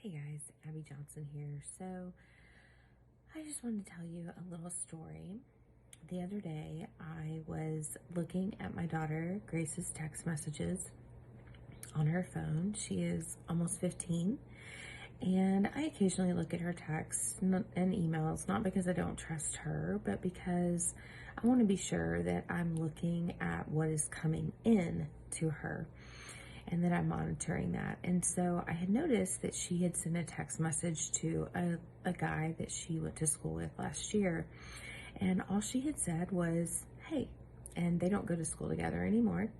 Hey guys, Abby Johnson here. So, I just wanted to tell you a little story. The other day, I was looking at my daughter Grace's text messages on her phone. She is almost 15, and I occasionally look at her texts and emails, not because I don't trust her, but because I want to be sure that I'm looking at what is coming in to her and that I'm monitoring that. And so I had noticed that she had sent a text message to a guy that she went to school with last year. And all she had said was, hey, and they don't go to school together anymore.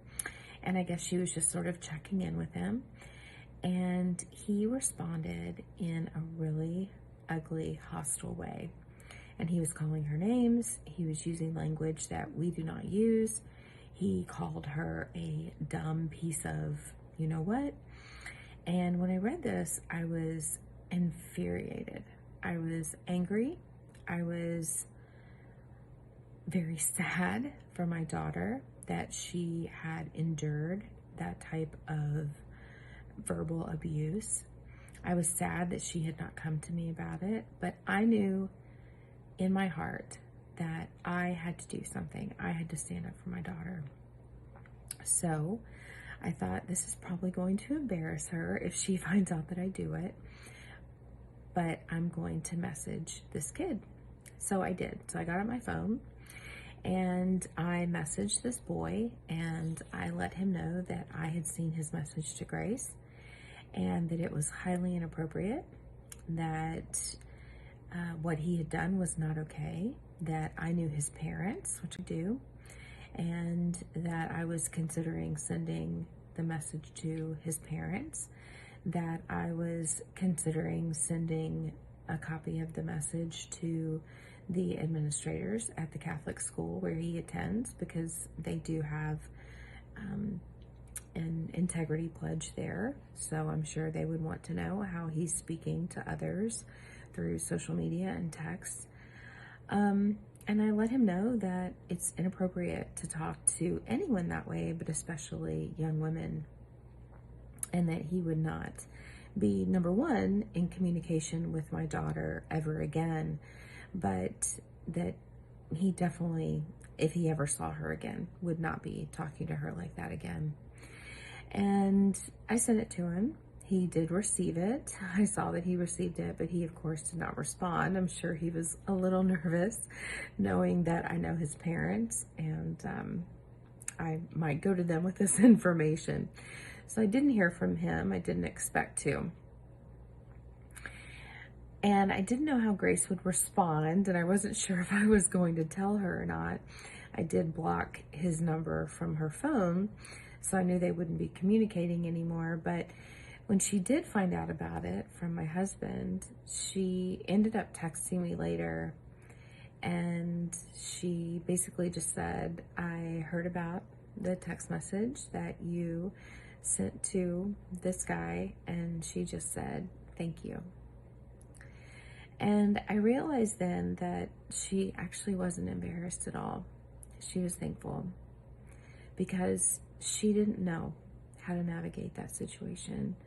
And I guess she was just sort of checking in with him. And he responded in a really ugly, hostile way. And he was calling her names. He was using language that we do not use. He called her a dumb piece of you know what? And when I read this, I was infuriated. I was angry. I was very sad for my daughter that she had endured that type of verbal abuse. I was sad that she had not come to me about it, but I knew in my heart that I had to do something. I had to stand up for my daughter. So I thought, this is probably going to embarrass her if she finds out that I do it, but I'm going to message this kid. So I did. So I got on my phone and I messaged this boy and I let him know that I had seen his message to Grace and that it was highly inappropriate, that what he had done was not okay, that I knew his parents, which I do, and that I was considering sending the message to his parents, that I was considering sending a copy of the message to the administrators at the Catholic school where he attends, because they do have an integrity pledge there. So I'm sure they would want to know how he's speaking to others through social media and text. And I let him know that it's inappropriate to talk to anyone that way, but especially young women, and that he would not be, number one, in communication with my daughter ever again, but that he definitely, if he ever saw her again, would not be talking to her like that again. And I sent it to him. He did receive it. I saw that he received it, but he, of course, did not respond. I'm sure he was a little nervous, knowing that I know his parents, and I might go to them with this information. So I didn't hear from him. I didn't expect to. And I didn't know how Grace would respond, and I wasn't sure if I was going to tell her or not. I did block his number from her phone, so I knew they wouldn't be communicating anymore, but when she did find out about it from my husband, she ended up texting me later, and she basically just said, I heard about the text message that you sent to this guy, and she just said, thank you. And I realized then that she actually wasn't embarrassed at all. She was thankful, because she didn't know how to navigate that situation.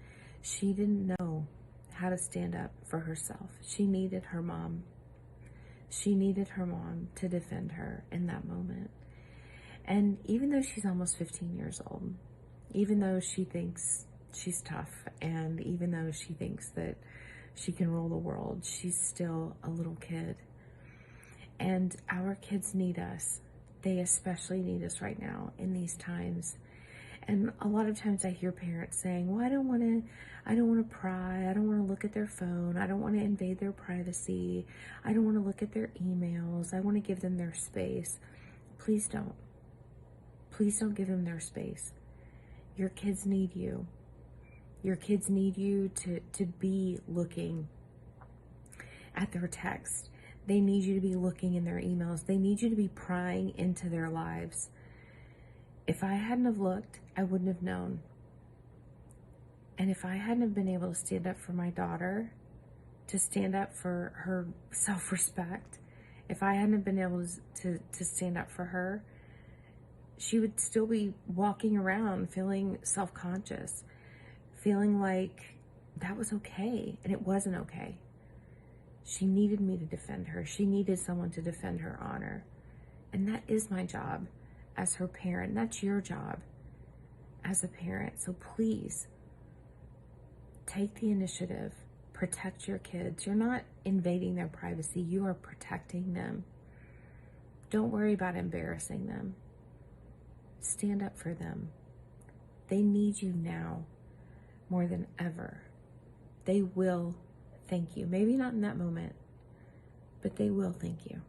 She didn't know how to stand up for herself. She needed her mom. She needed her mom to defend her in that moment. And even though she's almost 15 years old, even though she thinks she's tough, and even though she thinks that she can rule the world, she's still a little kid. And our kids need us. They especially need us right now in these times. And a lot of times I hear parents saying, well, I don't want to pry. I don't want to look at their phone. I don't want to invade their privacy. I don't want to look at their emails. I want to give them their space. Please don't. Please don't give them their space. Your kids need you. Your kids need you to be looking at their text. They need you to be looking in their emails. They need you to be prying into their lives. If I hadn't have looked, I wouldn't have known. And if I hadn't have been able to stand up for my daughter, to stand up for her self-respect, if I hadn't have been able to stand up for her, she would still be walking around feeling self-conscious, feeling like that was okay, and it wasn't okay. She needed me to defend her. She needed someone to defend her honor. And that is my job as her parent. That's your job as a parent. So please take the initiative. Protect your kids. You're not invading their privacy. You are protecting them. Don't worry about embarrassing them. Stand up for them. They need you now more than ever. They will thank you. Maybe not in that moment, but they will thank you.